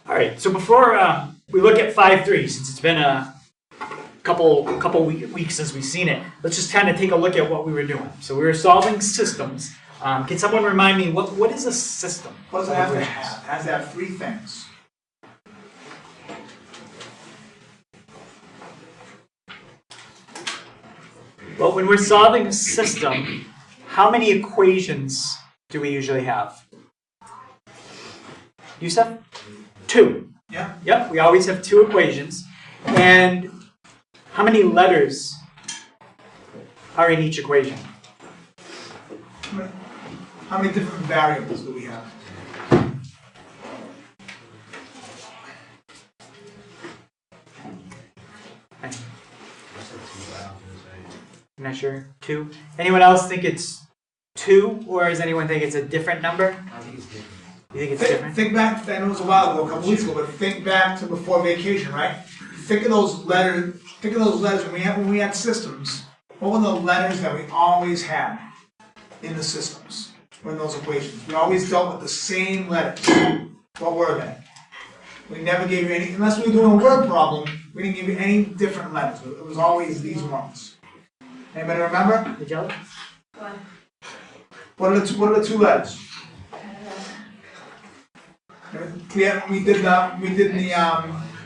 All right, so before we look at 5.3, since it's been a couple weeks since we've seen it, let's just kind of take a look at what we were doing. So we were solving systems. Can someone remind me, what is a system? What does it have to have? It has to have three things. Well, when we're solving a system, how many equations do we usually have? Yusuf? 2. Yeah. Yep, we always have 2 equations. And how many letters are in each equation? How many different variables do we have? I'm not sure. 2. Anyone else think it's 2, or does anyone think it's a different number? I think it's different. You think it's different? Think back, I know it was a while ago, a couple weeks ago, but think back to before vacation, right? Think of those letters. Think of those letters when we had systems. What were the letters that we always had in the systems, or in those equations? We always dealt with the same letters. What were they? We never gave you any, unless we were doing a word problem, we didn't give you any different letters. It was always these ones. Anybody remember? The jelly? What are the two letters? We did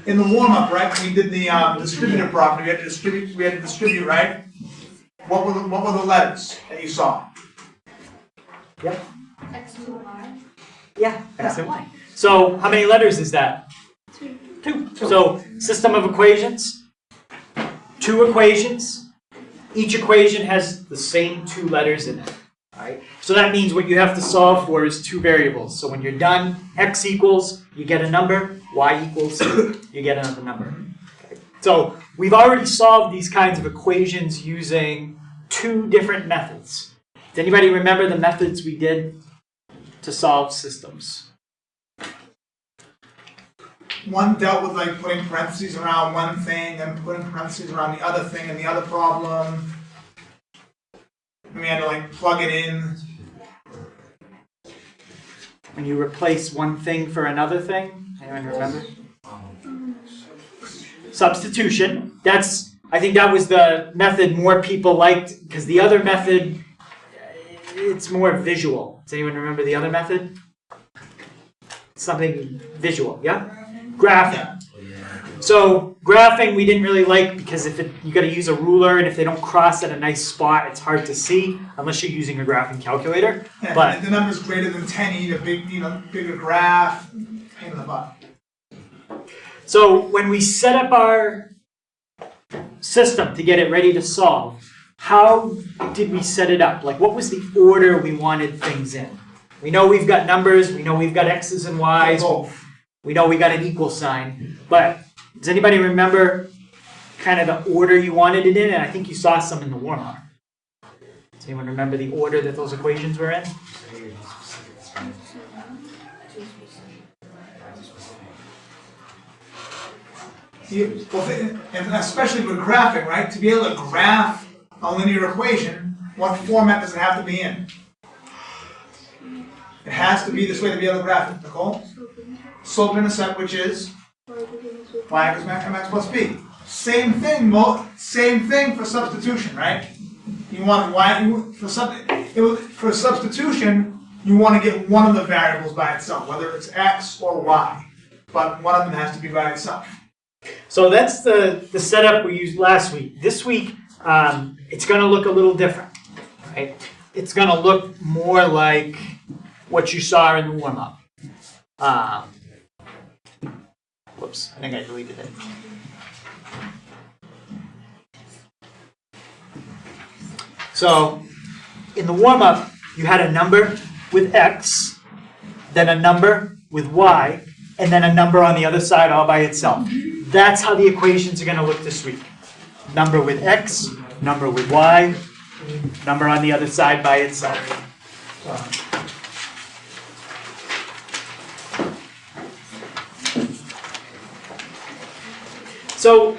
in the warm up, right? We did the distributive property. We had to distribute, right? What were the letters that you saw? Yep. X to Y. Yeah, X and Y. So how many letters is that? 2. So system of equations. 2 equations. Each equation has the same 2 letters in it. Alright? So that means what you have to solve for is 2 variables. So when you're done, x equals, you get a number, y equals, you get another number. Okay. So we've already solved these kinds of equations using 2 different methods. Does anybody remember the methods we did to solve systems? One dealt with like putting parentheses around one thing and putting parentheses around the other thing and the other problem. And we had to like plug it in. When you replace one thing for another thing? Anyone remember? Substitution. I think that was the method more people liked, because the other method, it's more visual. Does anyone remember the other method? Something visual, yeah? Graphing. So graphing we didn't really like, because you got to use a ruler, and if they don't cross at a nice spot, it's hard to see unless you're using a graphing calculator. Yeah, but if the number's greater than 10, you need a bigger graph. Pain in the butt. So when we set up our system to get it ready to solve, how did we set it up? Like, what was the order we wanted things in? We know we've got numbers. We know we've got x's and y's. We know we got an equal sign. But does anybody remember kind of the order you wanted it in? And I think you saw some in the warm-up. Does anyone remember the order that those equations were in? And especially with graphing, right? To be able to graph a linear equation, what format does it have to be in? It has to be this way to be able to graph it, Nicole? Slope-intercept, which is y equals mx plus b. Same thing for substitution, right? You want for substitution, you want to get one of the variables by itself, whether it's x or y, but one of them has to be by itself. So that's the setup we used last week. This week, it's going to look a little different, right? It's going to look more like what you saw in the warm-up. Whoops, I think I deleted it. So in the warm-up, you had a number with x, then a number with y, and then a number on the other side all by itself. That's how the equations are going to look this week. Number with x, number with y, number on the other side by itself. So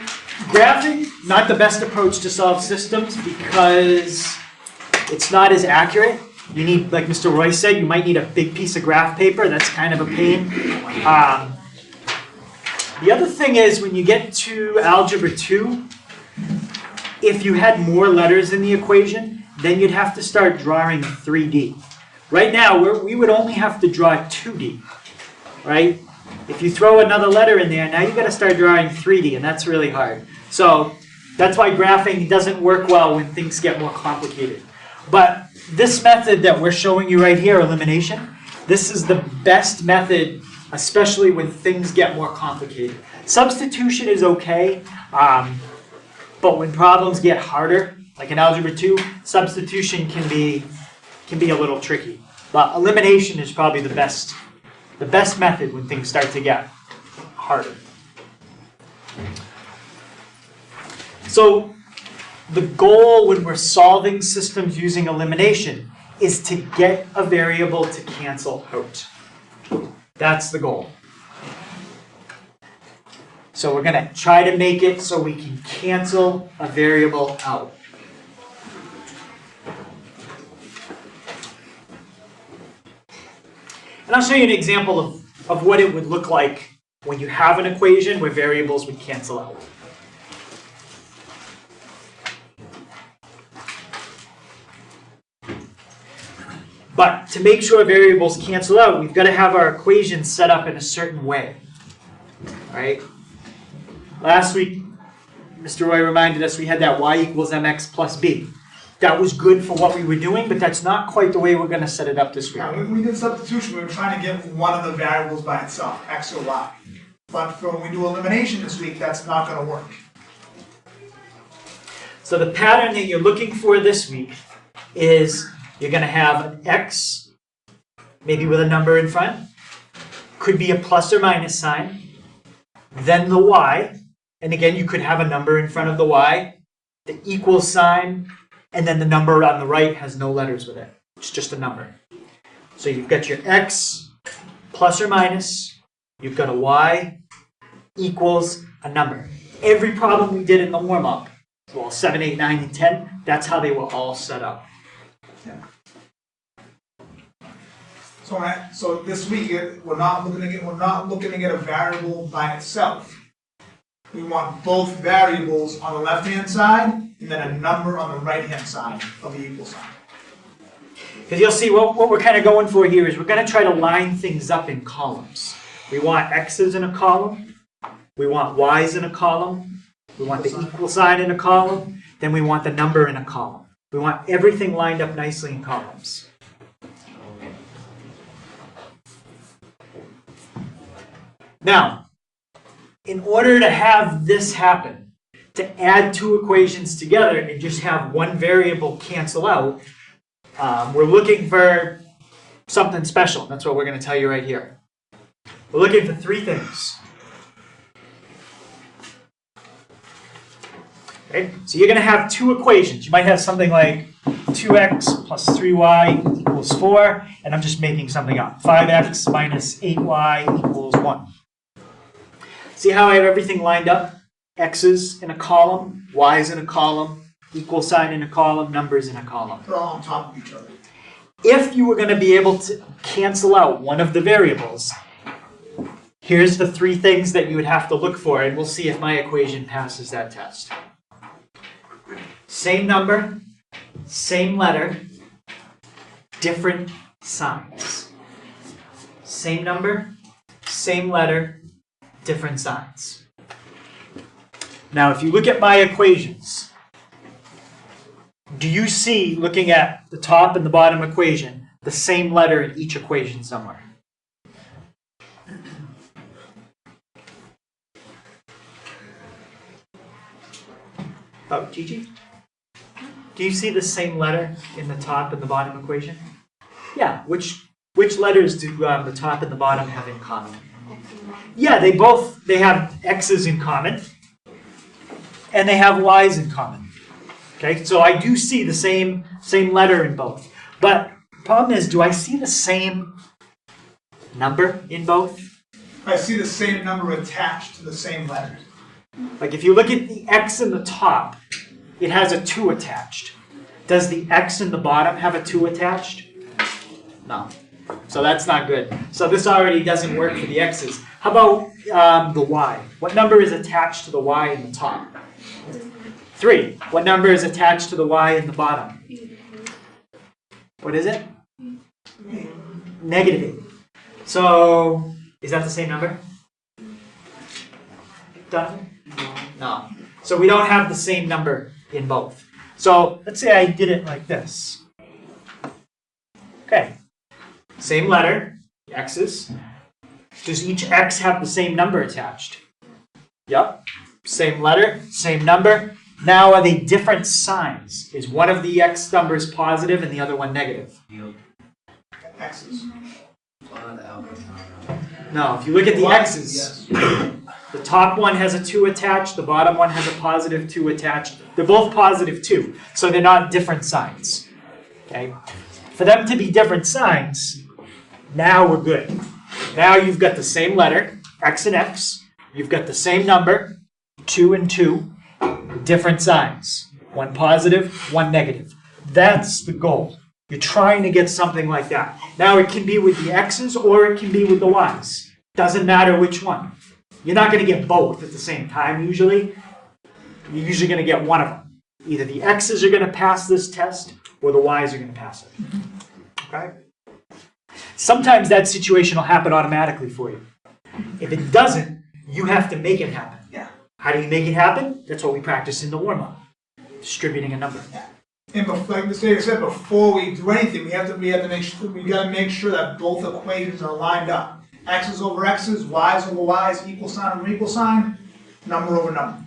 graphing, not the best approach to solve systems because it's not as accurate. You need, like Mr. Roy said, you might need a big piece of graph paper. That's kind of a pain. The other thing is when you get to algebra 2, if you had more letters in the equation, then you'd have to start drawing 3D. Right now, we would only have to draw 2D, right? If you throw another letter in there, now you've got to start drawing 3D, and that's really hard. So that's why graphing doesn't work well when things get more complicated. But this method that we're showing you right here, elimination, this is the best method, especially when things get more complicated. Substitution is okay, but when problems get harder, like in algebra 2, substitution can be a little tricky. But elimination is probably the best method when things start to get harder. So the goal when we're solving systems using elimination is to get a variable to cancel out. That's the goal. So we're going to try to make it so we can cancel a variable out. And I'll show you an example of what it would look like when you have an equation where variables would cancel out. But to make sure variables cancel out, we've got to have our equations set up in a certain way. All right? Last week, Mr. Roy reminded us we had that y equals mx plus b. That was good for what we were doing, but that's not quite the way we're going to set it up this week. Yeah, when we did substitution, we were trying to get one of the variables by itself, x or y. But for when we do elimination this week, that's not going to work. So the pattern that you're looking for this week is you're going to have an x, maybe with a number in front. Could be a plus or minus sign. Then the y. And again, you could have a number in front of the y. The equal sign. And then the number on the right has no letters with it. It's just a number. So you've got your x plus or minus. You've got a y equals a number. Every problem we did in the warm-up, well, 7, 8, 9, and 10, that's how they were all set up. Yeah. So this week we're not looking to get a variable by itself. We want both variables on the left-hand side and then a number on the right-hand side of the equal sign. Because you'll see what we're kind of going for here is we're going to try to line things up in columns. We want x's in a column. We want y's in a column. We want the equal sign in a column. Then we want the number in a column. We want everything lined up nicely in columns. Now, in order to have this happen, to add two equations together and just have one variable cancel out, we're looking for something special. That's what we're going to tell you right here. We're looking for three things. Okay? So you're going to have two equations. You might have something like 2x plus 3y equals 4, and I'm just making something up. 5x minus 8y equals 1. See how I have everything lined up? X's in a column, Y's in a column, equal sign in a column, numbers in a column. They're all on top of each other. If you were going to be able to cancel out one of the variables, here's the three things that you would have to look for, and we'll see if my equation passes that test. Same number, same letter, different signs. Same number, same letter, different signs. Now, if you look at my equations, do you see, looking at the top and the bottom equation, the same letter in each equation somewhere? Oh, Gigi? Do you see the same letter in the top and the bottom equation? Yeah, which letters do the top and the bottom have in common? Yeah, they have x's in common, and they have y's in common. Okay, so I do see the same letter in both. But the problem is, do I see the same number in both? I see the same number attached to the same letters. Like if you look at the x in the top, it has a 2 attached. Does the x in the bottom have a 2 attached? No. So that's not good. So this already doesn't work for the x's. How about the y? What number is attached to the y in the top? 3. What number is attached to the y in the bottom? What is it? Negative 8. So, is that the same number? Done? No. So we don't have the same number in both. So let's say I did it like this. Okay. Same letter, x's. Does each x have the same number attached? Yep. Same letter, same number. Now are they different signs? Is one of the x numbers positive and the other one negative? X's. No, if you look at the x's, the top one has a 2 attached, the bottom one has a positive 2 attached. They're both positive 2, so they're not different signs. Okay? For them to be different signs, now we're good. Now you've got the same letter, x and x. You've got the same number, 2 and 2, different signs. One positive, one negative. That's the goal. You're trying to get something like that. Now it can be with the x's or it can be with the y's. Doesn't matter which one. You're not going to get both at the same time usually. You're usually going to get one of them. Either the x's are going to pass this test or the y's are going to pass it. Okay? Sometimes that situation will happen automatically for you. If it doesn't, you have to make it happen. Yeah. How do you make it happen? That's what we practice in the warm-up. Distributing a number. Yeah. And like Mr. said, before we do anything, we gotta make sure that both equations are lined up. X's over x's, y's over y's, equal sign over equal sign, number over number.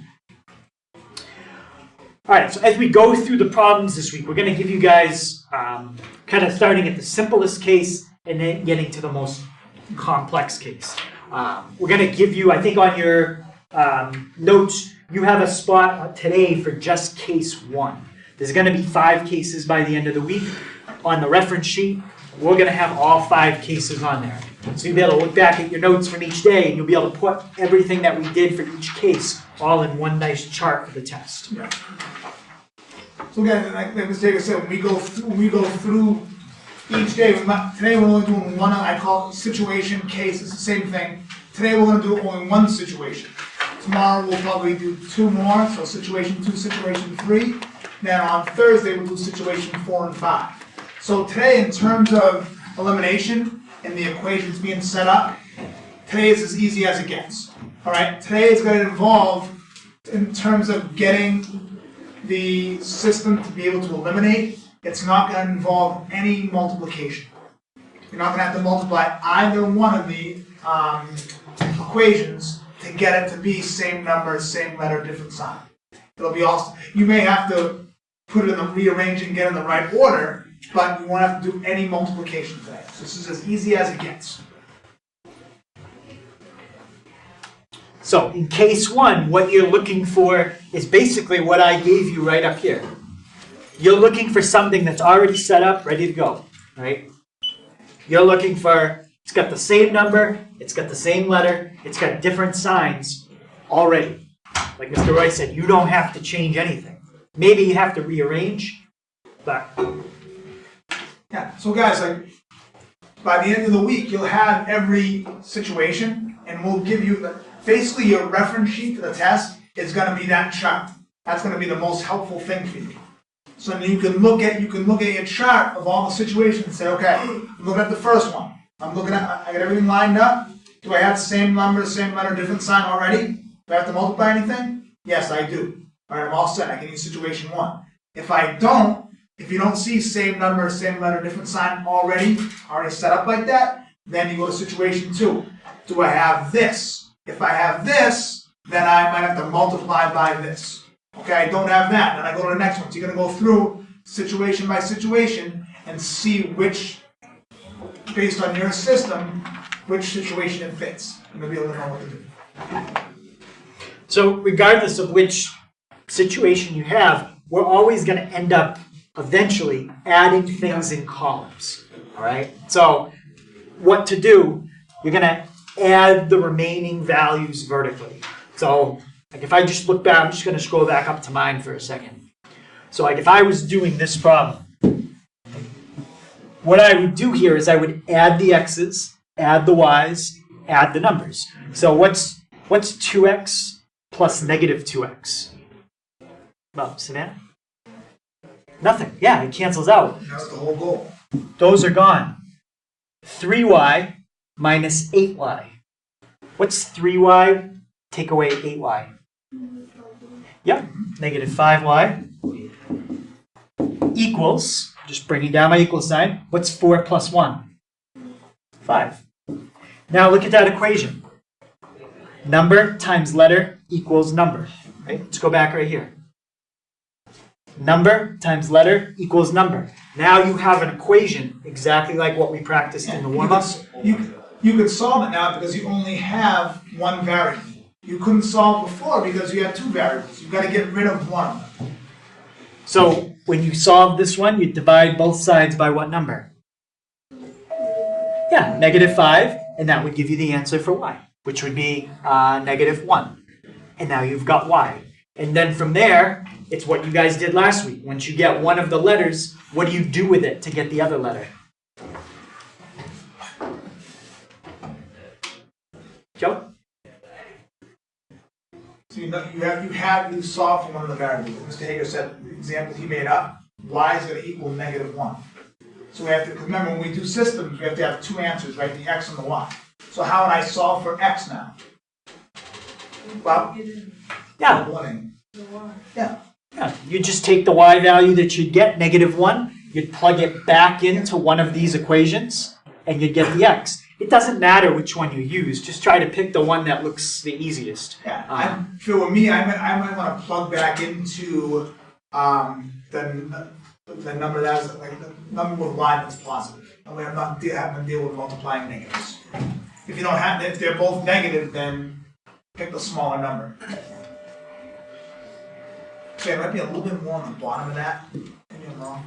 All right, so as we go through the problems this week, we're going to give you guys kind of starting at the simplest case and then getting to the most complex case. We're going to give you, I think on your notes, you have a spot today for just case 1. There's going to be 5 cases by the end of the week. On the reference sheet, we're going to have all 5 cases on there. So you'll be able to look back at your notes from each day and you'll be able to put everything that we did for each case all in one nice chart for the test. Yeah. So again, like Mr. Hager said, when we go through each day, today we're only doing one, I call it situation, case, it's the same thing. Today we're going to do only one situation. Tomorrow we'll probably do 2 more, so situation 2, situation 3. Then on Thursday we'll do situation 4 and 5. So today in terms of elimination and the equations being set up, today is as easy as it gets. Alright, today is going to involve, in terms of getting the system to be able to eliminate, it's not going to involve any multiplication. You're not going to have to multiply either one of the equations to get it to be same number, same letter, different sign. It'll be also, you may have to put it in the rearrange and get in the right order, but you won't have to do any multiplication today. So this is as easy as it gets. So in case 1, what you're looking for is basically what I gave you right up here. You're looking for something that's already set up, ready to go, right? You're looking for, it's got the same number, it's got the same letter, it's got different signs already. Like Mr. Roy said, you don't have to change anything. Maybe you have to rearrange, but... Yeah, so guys, like, by the end of the week, you'll have every situation, and we'll give you, basically your reference sheet for the test is going to be that chart. That's going to be the most helpful thing for you. So then you can look at your chart of all the situations and say, okay, I'm looking at the first one. I got everything lined up. Do I have the same number, same letter, different sign already? Do I have to multiply anything? Yes, I do. All right, I'm all set. I can use situation 1. If I don't, if you don't see same number, same letter, different sign already set up like that, then you go to situation 2. Do I have this? If I have this, then I might have to multiply by this. Okay, I don't have that. Then I go to the next one. So you're going to go through situation by situation and see which, based on your system, which situation it fits. You're going to be able to know what to do. So regardless of which situation you have, we're always going to end up eventually adding things in columns. All right? So what to do, you're going to add the remaining values vertically. So like if I just look back, I'm just going to scroll back up to mine for a second. So like if I was doing this problem, what I would do here is I would add the x's, add the y's, add the numbers. So what's 2x plus negative 2x? Well, Savannah? Nothing. Yeah, it cancels out. That's the whole goal. Those are gone. 3y minus 8y. What's 3y? Take away 8y. Yep, negative 5y equals, just bringing down my equal sign, what's 4 plus 1? 5. Now look at that equation. Number times letter equals number. Right? Let's go back right here. Number times letter equals number. Now you have an equation exactly like what we practiced in the warm-ups. You could solve it now because you only have one variable. You couldn't solve before because you had two variables. You've got to get rid of one. So when you solve this one, you divide both sides by what number? Yeah, negative 5, and that would give you the answer for y, which would be negative 1. And now you've got y. And then from there, it's what you guys did last week. Once you get one of the letters, what do you do with it to get the other letter? Joe? So you solved for one of the variables. Mr. Hager said the example he made up, y is going to equal negative 1. So we have to, remember when we do systems, we have to have two answers, right? The x and the y. So how would I solve for x now? Well, Yeah. Yeah. Yeah, you just take the y value that you'd get, negative 1, you'd plug it back into one of these equations, and you'd get the x. It doesn't matter which one you use, just try to pick the one that looks the easiest. Yeah, for me, I might want to plug back into the number that's like the number with y that's positive. That way I'm not having to deal with multiplying negatives. If you don't have, if they're both negative, then pick the smaller number. Okay, it might be a little bit more on the bottom of that. Maybe I'm wrong.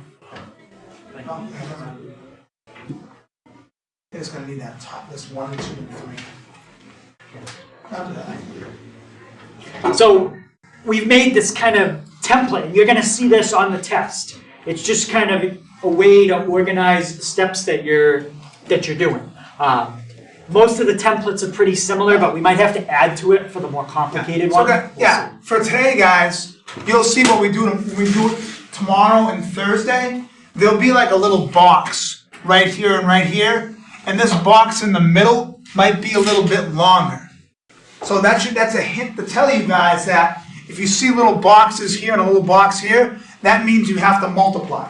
It's going to need that top, this 1, 2, and 3. Not that. So we've made this kind of template, and you're going to see this on the test. It's just kind of a way to organize the steps that you're doing. Most of the templates are pretty similar, but we might have to add to it for the more complicated one. Okay, yeah. For today, guys, you'll see what we do when we do it tomorrow and Thursday. There'll be like a little box right here and right here, and this box in the middle might be a little bit longer. So that's a hint to tell you guys that if you see little boxes here and a little box here, that means you have to multiply.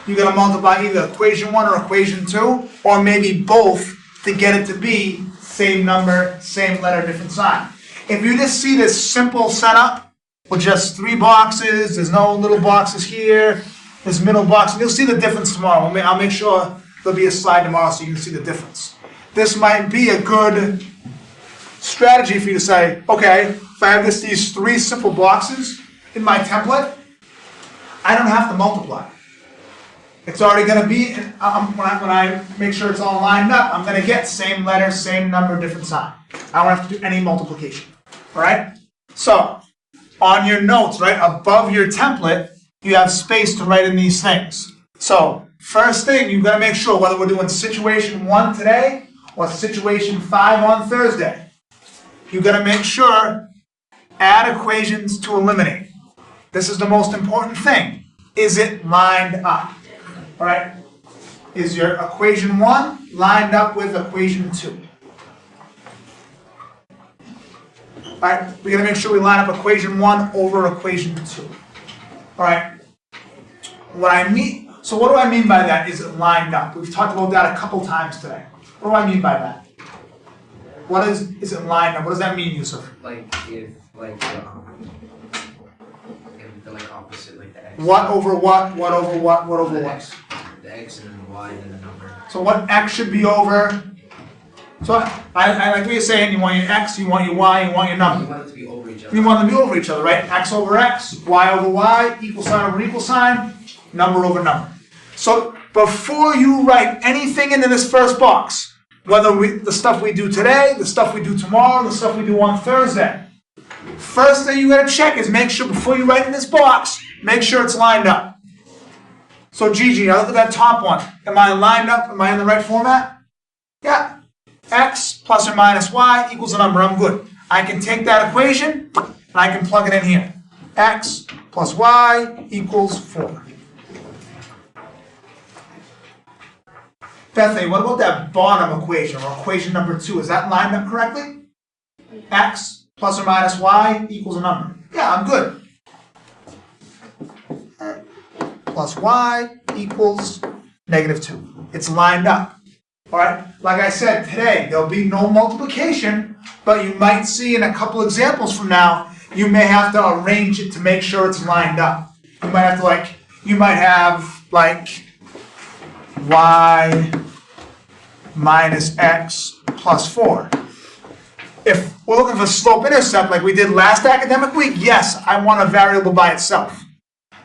You're going to multiply either equation 1 or equation 2, or maybe both to get it to be same number, same letter, different sign. If you just see this simple setup with just 3 boxes, there's no little boxes here, this middle box, and you'll see the difference tomorrow. I'll make sure there'll be a slide tomorrow so you can see the difference. This might be a good strategy for you to say, okay, if I have these 3 simple boxes in my template, I don't have to multiply. It's already going to be, when I make sure it's all lined up, I'm going to get same letter, same number, different sign. I don't have to do any multiplication. All right? So, on your notes, right, above your template, you have space to write in these things. So, first thing, you've got to make sure whether we're doing situation 1 today or situation 5 on Thursday, you've got to make sure, add equations to eliminate. This is the most important thing. Is it lined up? All right? Is your equation 1 lined up with equation 2? All right, we got to make sure we line up equation 1 over equation 2. All right. So what do I mean by that? Is it lined up? We've talked about that a couple times today. What do I mean by that? What is it lined up? What does that mean, Yusuf? Like if the like opposite, like the x. What over what? What over what? What over The what? x, the x and then the y and then the number. So what x should be over? So I like what you're saying. You want your x, you want your y, you want your You number. want it to be over each other. You want them to be over each other, right? X over x, y over y, equal sign over equal sign, number over number. So before you write anything into this first box, whether the stuff we do today, the stuff we do tomorrow, the stuff we do on Thursday, first thing you gotta check is make sure before you write in this box, make sure it's lined up. So Gigi, now look at that top one. Am I lined up? Am I in the right format? Yeah. X plus or minus y equals a number. I'm good. I can take that equation and I can plug it in here. X plus y equals 4. Bethany, what about that bottom equation, or equation number 2? Is that lined up correctly? X plus or minus y equals a number. Yeah, I'm good. Plus y equals -2. It's lined up. All right? Like I said, today, there'll be no multiplication, but you might see in a couple examples from now, you may have to arrange it to make sure it's lined up. You might have to, you might have, y minus x plus 4. If we're looking for slope-intercept like we did last academic week, yes, I want a variable by itself.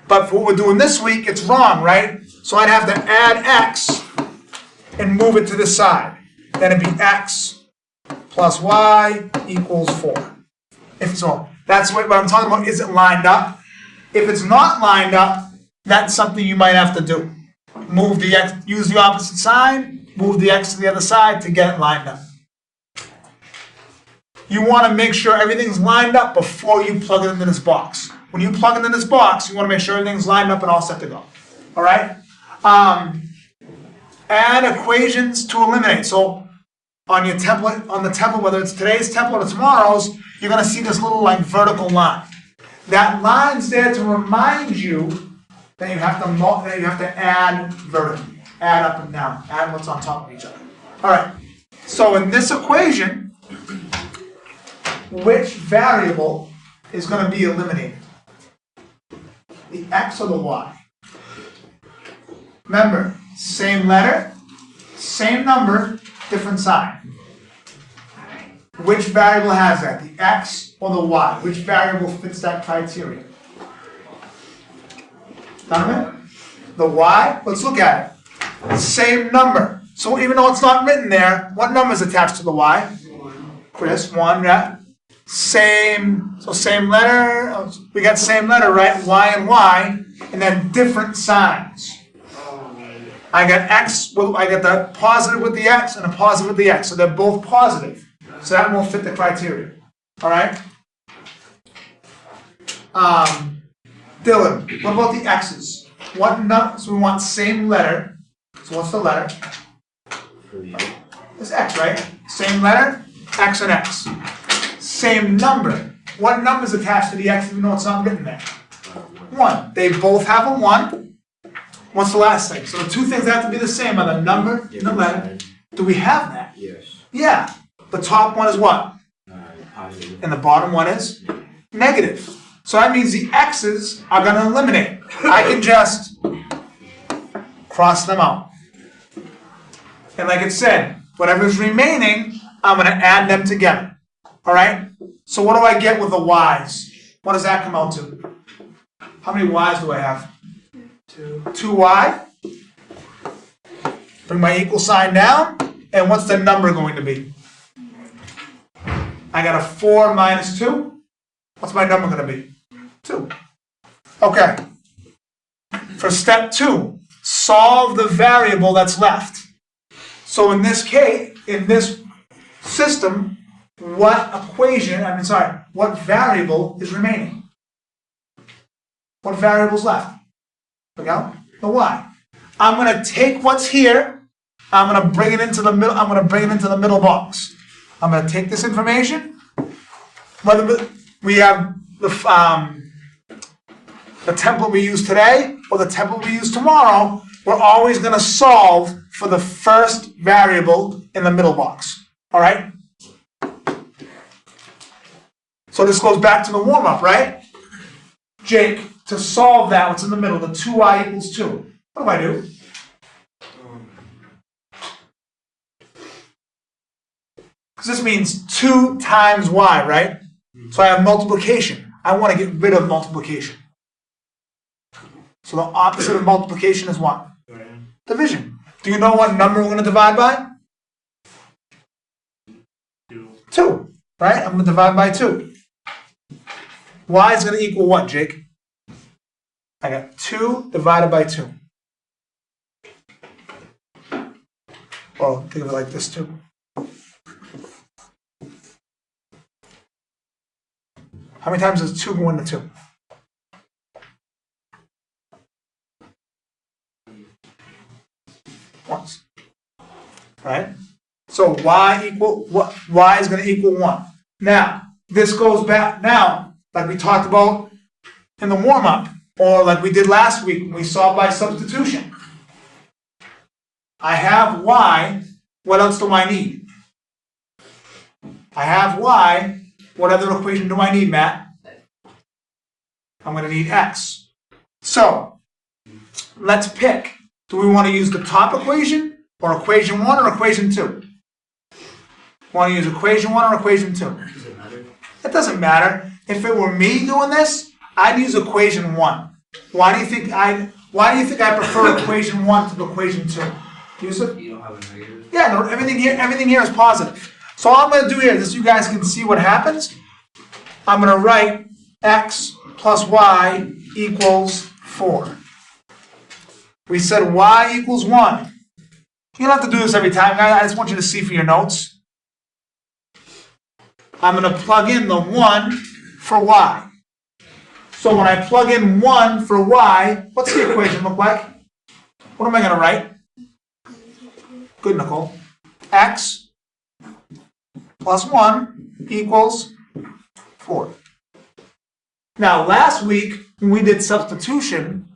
But for what we're doing this week, it's wrong, right? So I'd have to add x and move it to this side. Then it'd be x plus y equals 4. If so, that's what I'm talking about. Is it lined up? If it's not lined up, that's something you might have to do. Move the x, use the opposite sign, move the x to the other side to get it lined up. You want to make sure everything's lined up before you plug it into this box. When you plug it in this box, you want to make sure everything's lined up and all set to go. All right? Add equations to eliminate. So on your template, on the template, whether it's today's template or tomorrow's, you're going to see this little vertical line. That line's there to remind you that you have to add vertically, add up and down, add what's on top of each other. All right. So in this equation, which variable is going to be eliminated? The x or the y? Remember, same letter, same number, different sign. Which variable has that? The x or the y? Which variable fits that criteria? Donovan? The y? Let's look at it. Same number. So even though it's not written there, what number is attached to the y? Chris, 1, yeah. Same, so same letter, we got same letter, right? Y and y, and then different signs. I got x, well, I got the positive with the x and a positive with the x, so they're both positive. So that won't fit the criteria. All right? Dylan, what about the x's? What number? So we want same letter. So what's the letter? It's x, right? Same letter, x and x. Same number. What number is attached to the x even though it's not written there? 1. They both have a 1. What's the last thing? So the two things that have to be the same are the number and the letter. Do we have that? Yes. Yeah. The top one is what? Positive. And the bottom one is negative. So that means the x's are going to eliminate. I can just cross them out. And like it said, whatever's remaining, I'm going to add them together. All right? So what do I get with the y's? What does that come out to? How many y's do I have? 2. 2y. Bring my equal sign down. And what's the number going to be? I got a 4 minus 2. What's my number going to be? 2. Okay. For step 2, solve the variable that's left. So in this case, in this system, what variable is remaining? What variable's left? Look out, the y. I'm going to take what's here, I'm going to bring it into the middle, I'm going to bring it into the middle box. I'm going to take this information, whether we have the template we use today or the template we use tomorrow, we're always going to solve for the first variable in the middle box. All right? So this goes back to the warm-up, right? Jake, to solve that, what's in the middle? The 2y equals 2. What do I do? Because this means 2 times y, right? So I have multiplication. I want to get rid of multiplication. So the opposite of multiplication is what? Division. Do you know what number we're going to divide by? 2. Right? I'm going to divide by 2. Y is going to equal what, Jake? I got 2 divided by 2. Well, think of it like this too. How many times does 2 go into 2? Once. Right? So y is going to equal 1. Now, this goes back now, like we talked about in the warm-up, or like we did last week when we solved by substitution. I have y, what else do I need? I have y, what other equation do I need, Matt? I'm going to need x. So, let's pick. Do we want to use the top equation, or equation 1, or equation 2? Want to use equation 1 or equation 2? Does it matter? It doesn't matter. If it were me doing this, I'd use equation 1. Why do you think I prefer equation 1 to equation 2? Yusuf? You don't have a negative? Yeah, no, everything here is positive. So all I'm going to do here is, so you guys can see what happens, I'm going to write x plus y equals 4. We said y equals 1. You don't have to do this every time, guys. I just want you to see for your notes. I'm going to plug in the 1 for y. So when I plug in 1 for y, what's the equation look like? What am I going to write? Good, Nicole. X plus 1 equals 4. Now, last week, when we did substitution,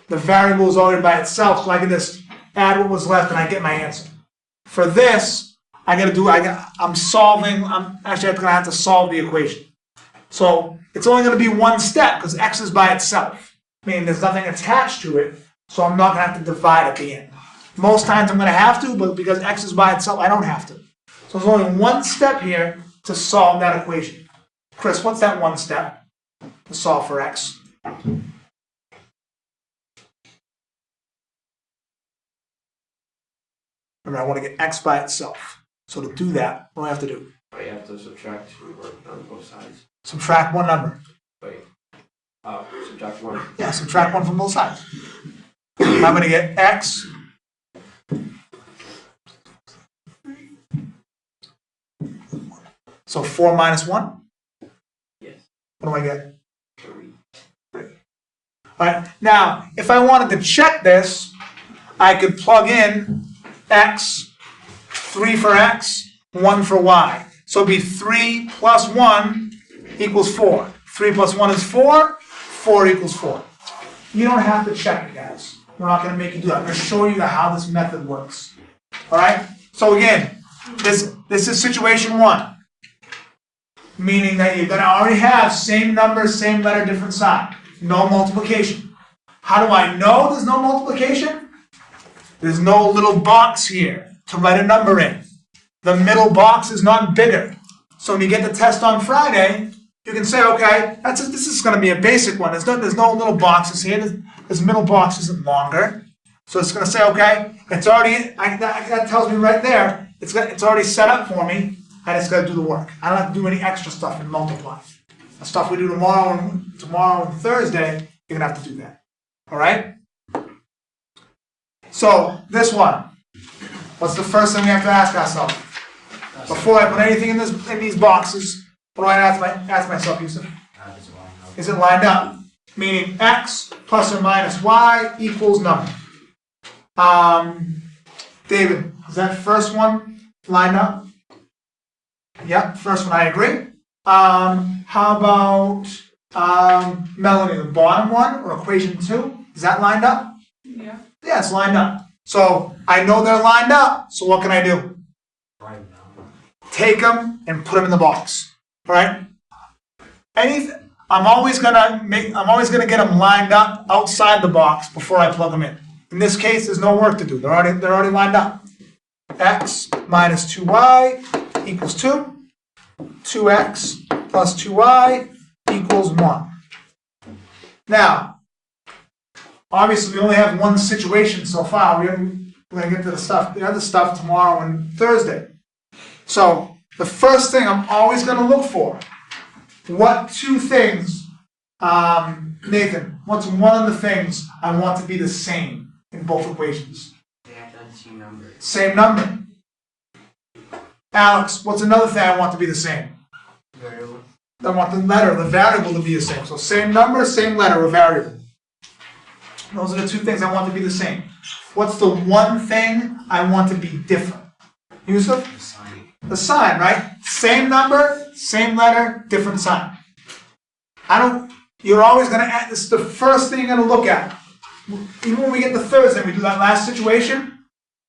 the variable is already by itself, so I can just add what was left and I get my answer. For this, I'm actually going to have to solve the equation. So it's only going to be one step because x is by itself, meaning there's nothing attached to it, so I'm not going to have to divide at the end. Most times I'm going to have to, but because x is by itself, I don't have to. So there's only one step here to solve that equation. Chris, what's that one step to solve for x? Remember, I want to get x by itself. So to do that, what do I have to do? You have to subtract 2 on both sides. Subtract one number. Wait. Subtract 1. Yeah, subtract 1 from both sides. I'm going to get x so 4 minus 1? Yes. What do I get? 3. Alright, now, if I wanted to check this, I could plug in x, 3 for x, 1 for y. So it'd be 3 plus 1 equals 4. 3 plus 1 is 4, 4 equals 4. You don't have to check it, guys. We're not going to make you do that. I'm going to show you how this method works. Alright? So again, this is situation 1. Meaning that you're going to already have same number, same letter, different sign. No multiplication. How do I know there's no multiplication? There's no little box here to write a number in. The middle box is not bigger. So when you get the test on Friday, you can say, okay, this is going to be a basic one. There's no little boxes here. This middle box isn't longer. So it's going to say, okay, it's already, that tells me right there, it's already set up for me. I just got to do the work. I don't have to do any extra stuff and multiply. The stuff we do tomorrow and Thursday, you're going to have to do that. All right? So this one, what's the first thing we have to ask ourselves? Before I put anything in these boxes, what do I ask myself, Yusuf? Is it lined up? Meaning x plus or minus y equals number. David, is that first one lined up? Yep, first one I agree. How about Melanie, the bottom one, or equation 2? Is that lined up? Yeah. Yeah, it's lined up. So I know they're lined up, so what can I do? Take them and put them in the box. All right? I'm always gonna get them lined up outside the box before I plug them in. In this case, there's no work to do. They're already lined up. X minus 2y equals 2. 2x plus 2y equals 1. Now, obviously, we only have one situation so far. We're going to get to the other stuff tomorrow and Thursday. So, the first thing I'm always going to look for, what 2 things, Nathan, what's one of the things I want to be the same in both equations? They have to number. Same number. Alex, what's another thing I want to be the same? Variable. I want the letter, the variable to be the same. So same number, same letter, or variable. Those are the two things I want to be the same. What's the one thing I want to be different? Yusuf? The sign. The sign, right? Same number, same letter, different sign. You're always going to add, this is the first thing you're going to look at. Even when we get to Thursday, we do that last situation,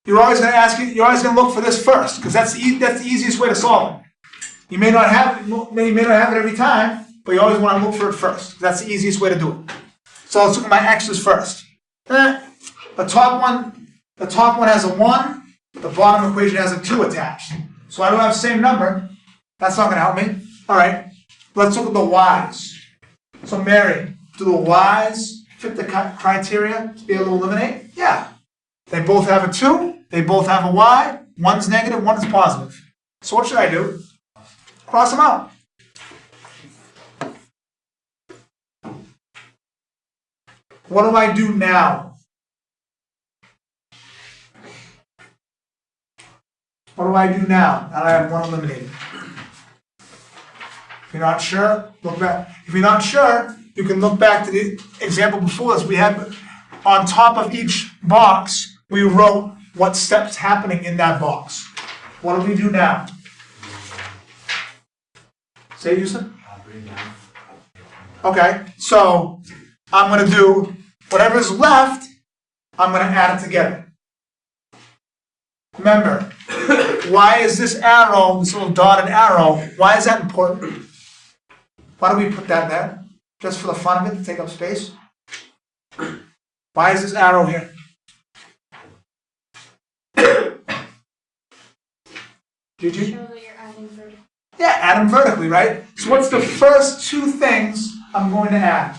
you're always going to look for this first, because that's the easiest way to solve it. You may not have it every time, but you always want to look for it first. That's the easiest way to do it. So let's look at my x's first. The top one has a 1, the bottom equation has a 2 attached. So I don't have the same number. That's not going to help me. All right, let's look at the y's. So Mary, do the y's fit the criteria to be able to eliminate? Yeah. They both have a 2, they both have a y, one's negative, one is positive. So what should I do? Cross them out. What do I do now? What do I do now that I have one eliminated? If you're not sure, look back. If you're not sure, you can look back to the example before us. We had on top of each box, we wrote what steps happening in that box. What do we do now? Say it, Yusuf. Okay, so I'm going to do whatever's left, I'm going to add it together. Remember, why is this arrow, this little dotted arrow, why is that important? Why do we put that there? Just for the fun of it, to take up space? Why is this arrow here? Gigi? Show that you're adding vertical. Yeah, add them vertically, right? So what's the first two things I'm going to add?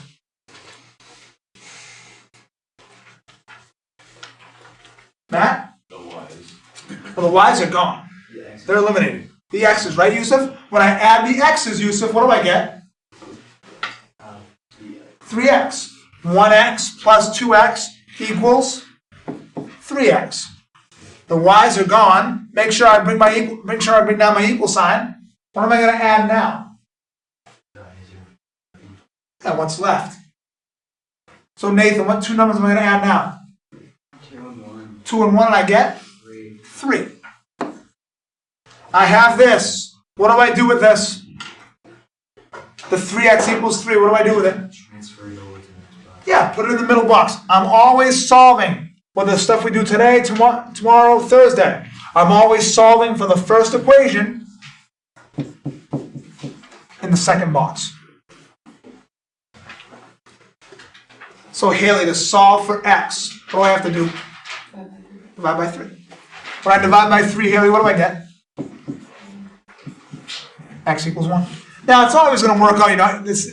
Matt? The y's. Well, the y's are gone. They're eliminated. The x's, right, Yusuf? When I add the x's, Yusuf, what do I get? 3x. 1x plus 2x equals 3x. The y's are gone. Make sure I bring down my equal sign. What am I going to add now? And what's left? So Nathan, what two numbers am I going to add now? 2 and 1. 2 and 1, and I get 3. 3. I have this. What do I do with this? The 3x equals 3. What do I do with it? Transfer it over to the next box. Yeah, put it in the middle box. I'm always solving for the stuff we do today, tomorrow, Thursday. I'm always solving for the first equation in the second box. So Haley, to solve for x, what do I have to do? Divide by 3. When I divide by 3, Haley, what do I get? X equals 1. Now, it's always going to work out, you know, this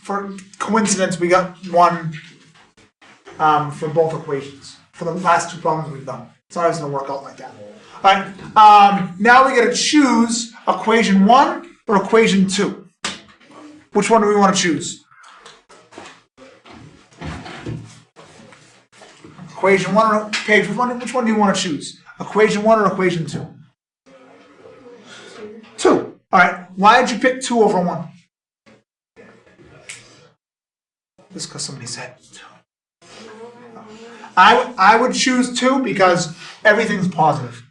for coincidence, we got 1 for both equations. For the last two problems we've done. It's always going to work out like that. All right, now we got to choose equation 1 or equation 2. Which one do we want to choose? Equation 1 or Paige, which one do you want to choose? Equation 1 or equation 2? 2. All right, why did you pick 2 over 1? Just because somebody said 2. I would choose 2 because everything's positive.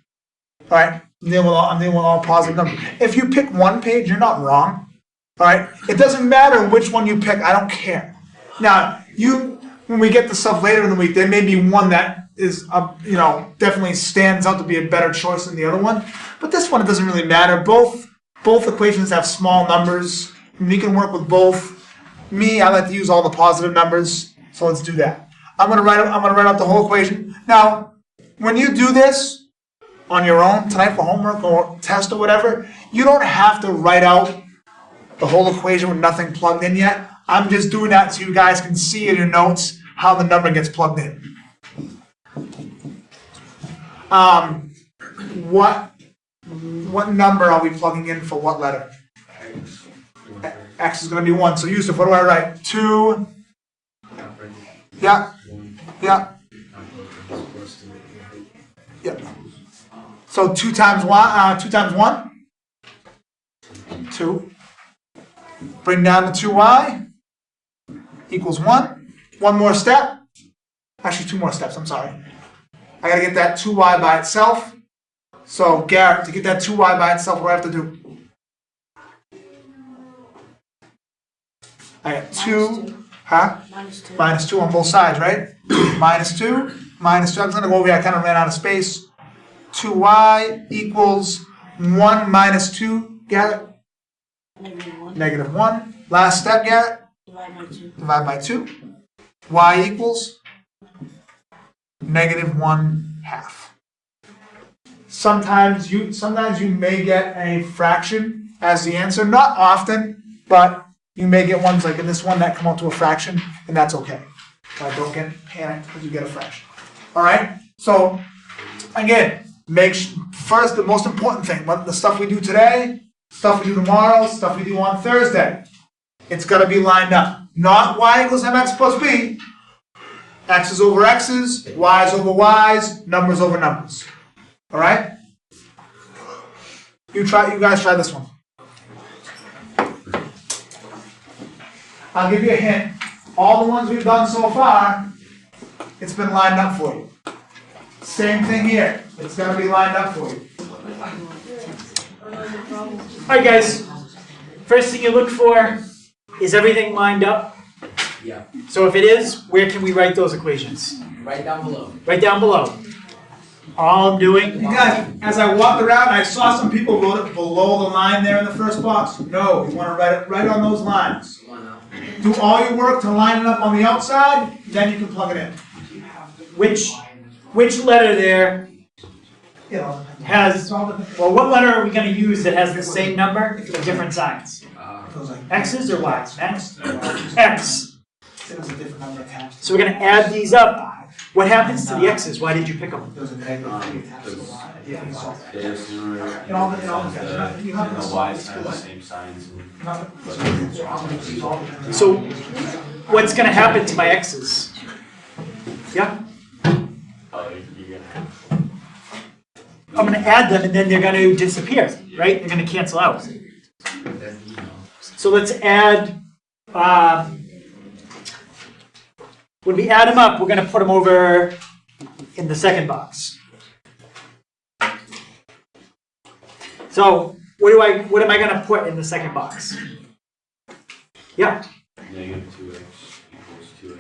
All right, I'm dealing with all positive numbers. If you pick one page, you're not wrong. All right, it doesn't matter which one you pick. I don't care. Now, when we get to stuff later in the week, there may be one that is, definitely stands out to be a better choice than the other one. But this one, it doesn't really matter. Both equations have small numbers. And we can work with both. Me, I like to use all the positive numbers. So let's do that. I'm gonna write out the whole equation. Now, when you do this on your own tonight for homework or test or whatever, you don't have to write out the whole equation with nothing plugged in yet. I'm just doing that so you guys can see in your notes how the number gets plugged in. What number are we plugging in for what letter? X is going to be 1. So Yusuf, what do I write? 2. Yeah. Yeah. Yep. So 2 times 1, 2 times 1? 2. Bring down the 2y equals 1. One more step. Actually, 2 more steps, I'm sorry. I gotta get that 2y by itself. So Garrett, to get that 2y by itself, what do I have to do? I got 2, huh? Minus 2 on both sides, right? Minus 2, minus 2. I'm just gonna go over here, I kind of ran out of space. 2y equals 1 minus 2, Garrett? Negative 1. Last step, Garrett? Divide by 2. Y equals negative 1/2. Sometimes you may get a fraction as the answer. Not often, but you may get ones like in this one that come out to a fraction, and that's okay. Don't get panicked because you get a fraction. All right. So again, first the most important thing: the stuff we do today, stuff we do tomorrow, stuff we do on Thursday. It's got to be lined up. Not y equals mx plus b. X's over x's, y's over y's, numbers over numbers. All right? You guys try this one. I'll give you a hint. All the ones we've done so far, it's been lined up for you. Same thing here. It's going to be lined up for you. All right, guys. First thing you look for is everything lined up. Yeah. So if it is, where can we write those equations? Right down below. Right down below. All I'm doing. You guys, as I walked around, I saw some people wrote it below the line there in the first box. No, you want to write it right on those lines. Do all your work to line it up on the outside, then you can plug it in. Which letter there You know, has, well, what letter are we going to use that has the same number but different signs? X's or Y's? X? X. It was a different number attached. So we're going to add these up. What happens to the X's? Why did you pick them? There was a negative attached to the Y. Yeah, so- Yes, you know, It all depends. You have and to the solve Y's this have the way. same signs. So what's going to happen to my X's? Yeah? Oh, you're gonna. I'm going to add them and then they're going to disappear, right? They're going to cancel out. So let's add, when we add them up, we're going to put them over in the second box. So what am I going to put in the second box? Yeah. Negative 2x equals 2x.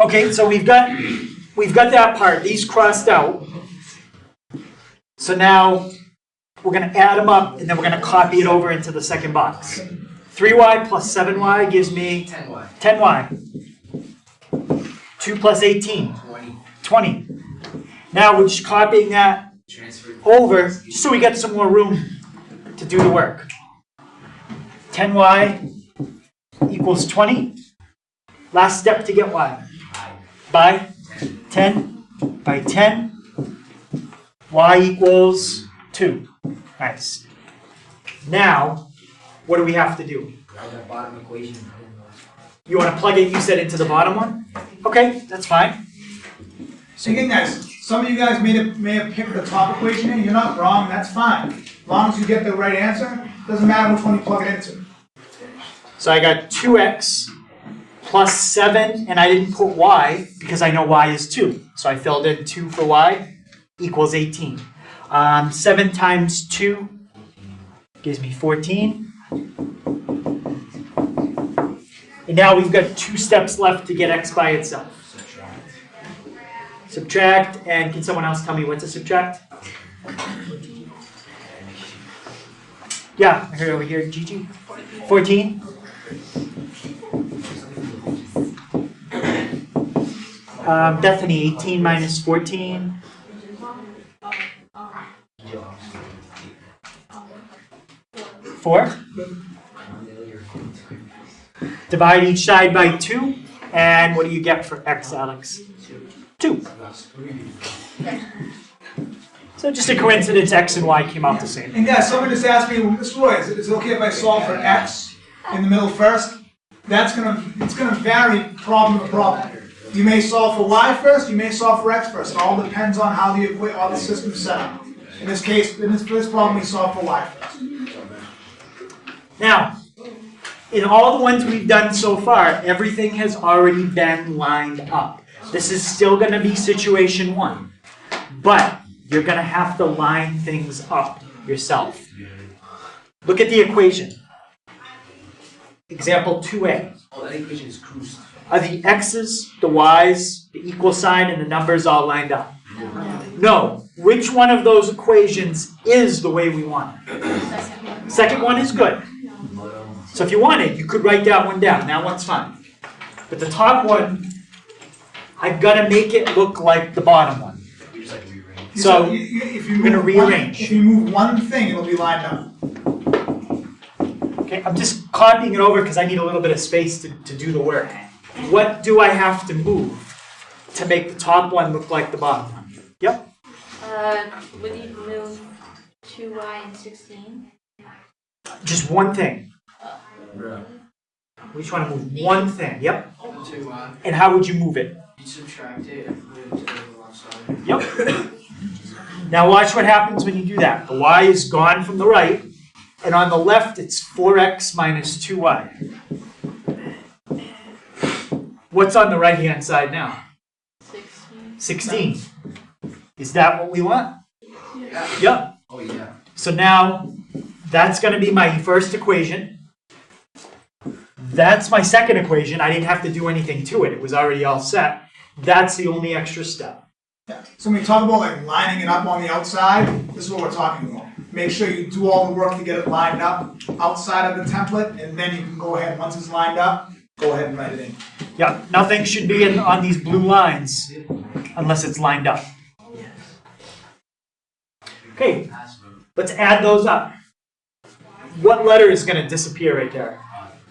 Okay, so we've got that part. These crossed out. So now we're going to add them up, and then we're going to copy it over into the second box. 3y plus 7y gives me 10y. 10y. 2 plus 18. 20. 20. Now we're just copying that Transfer. over, just so we get some more room to do the work. 10y equals 20. Last step to get y. By 10 by 10. Y equals 2. Nice. Now, what do we have to do? Write that bottom equation. You want to plug it, you said, into the bottom one? Okay, that's fine. So again, guys, some of you guys may have picked the top equation in. You're not wrong. That's fine. As long as you get the right answer, doesn't matter which one you plug it into. So I got 2x plus 7, and I didn't put y because I know y is 2. So I filled in 2 for y equals 18. 7 times 2 gives me 14. And now we've got 2 steps left to get x by itself. Subtract, and can someone else tell me what to subtract? Yeah, I heard over here, Gigi. 14. Bethany, 18 minus 14. 4. Divide each side by 2. And what do you get for x, Alex? 2. So just a coincidence, x and y came out the same. And guys, someone just asked me, Mr. Roy, is it okay if I solve for x in the middle first? It's gonna vary problem to problem. You may solve for y first, you may solve for x first. It all depends on how the system's set up. In this case, for this problem, we solve for y first. Now, in all the ones we've done so far, everything has already been lined up. This is still going to be situation 1. But you're going to have to line things up yourself. Look at the equation. Example 2a. Oh, that equation is cruised. Are the x's, the y's, the equal sign, and the numbers all lined up? No. Which one of those equations is the way we want it? Second one is good. So if you wanted, you could write that one down. That one's fine. But the top one, I've got to make it look like the bottom one. You just like rearrange. So if we're going to rearrange. If you move one thing, it'll be lined up. Okay, I'm just copying it over because I need a little bit of space to do the work. What do I have to move to make the top one look like the bottom one? Yep. Would you move 2y and 16? Just one thing. Bro. We just want to move one thing. Yep. 2y. And how would you move it? You subtract it and put it to the left side. Yep. Now watch what happens when you do that. The y is gone from the right, and on the left it's 4x minus 2y. What's on the right-hand side now? 16. 16. Is that what we want? Yeah. Yep. Oh, yeah. So now that's going to be my first equation. That's my second equation. I didn't have to do anything to it. It was already all set. That's the only extra step. Yeah. So when we talk about like lining it up on the outside, this is what we're talking about. Make sure you do all the work to get it lined up outside of the template, and then you can go ahead, once it's lined up, go ahead and write it in. Yeah, nothing should be on these blue lines unless it's lined up. Okay, let's add those up. What letter is going to disappear right there?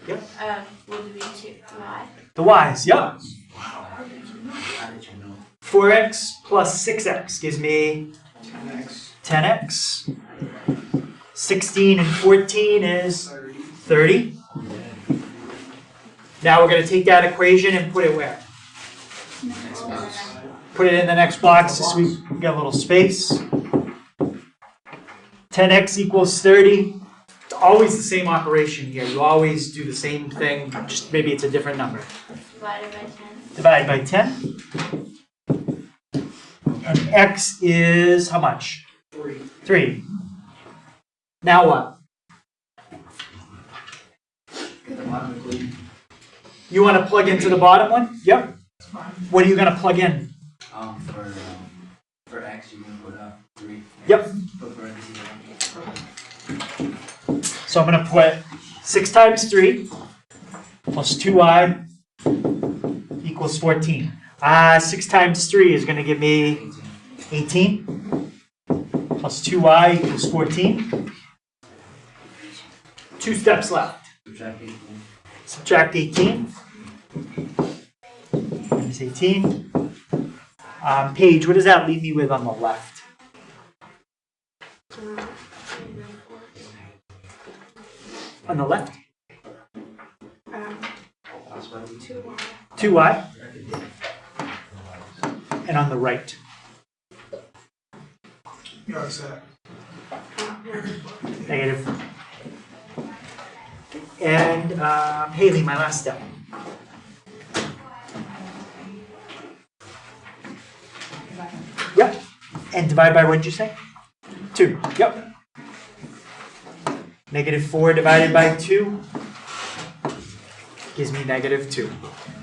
Yep. Would it be 2y? The y's, yep. Wow. How did you know? 4x plus 6x gives me 10x. 10x. 16 and 14 is 30. Now we're going to take that equation and put it where? Put it in the next box just so we get a little space. 10x equals 30. It's always the same operation here. You always do the same thing, just maybe it's a different number. Divided by 10. Divided by 10. And x is how much? 3. 3. Now what? The bottom equation. You want to plug into the bottom one? Yep. What are you going to plug in? For x, you're going to put 3. Yep. Put parentheses. So I'm going to put 6 times 3 plus 2y equals 14. 6 times 3 is going to give me 18 plus 2y equals 14. 2 steps left. Subtract 18. Subtract 18. Minus 18. Paige, what does that leave me with on the left? On the left? 2y. And on the right? You already said it. Negative. And Haley, my last step. Yep. And divide by what did you say? 2. Yep. Negative 4 divided by 2 gives me negative 2.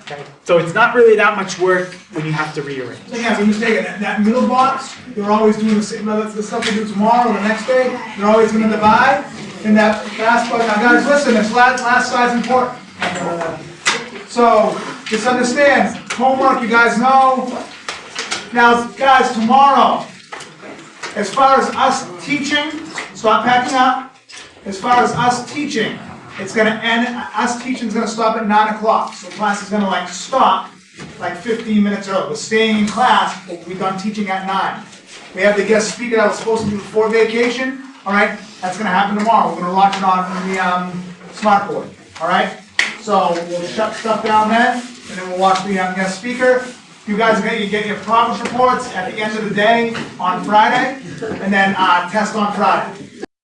Okay. So it's not really that much work when you have to rearrange. So yeah, so mistaken. That middle box, they're always doing the same. Whether it's the stuff we do tomorrow or the next day, they're always going to divide. And that last part, now guys, listen, this last side's important. So just understand, homework, you guys know. Now, guys, tomorrow, as far as us teaching, stop packing up. As far as us teaching, it's going to end, us teaching is going to stop at 9 o'clock. So class is going to stop 15 minutes early. We're staying in class, but we'll be done teaching at 9. We have the guest speaker that was supposed to be before vacation. All right, that's going to happen tomorrow. We're going to launch it on the smart board. All right, so we'll shut stuff down then. and then we'll watch the guest speaker. You guys are gonna get your progress reports at the end of the day on Friday, and then test on Friday.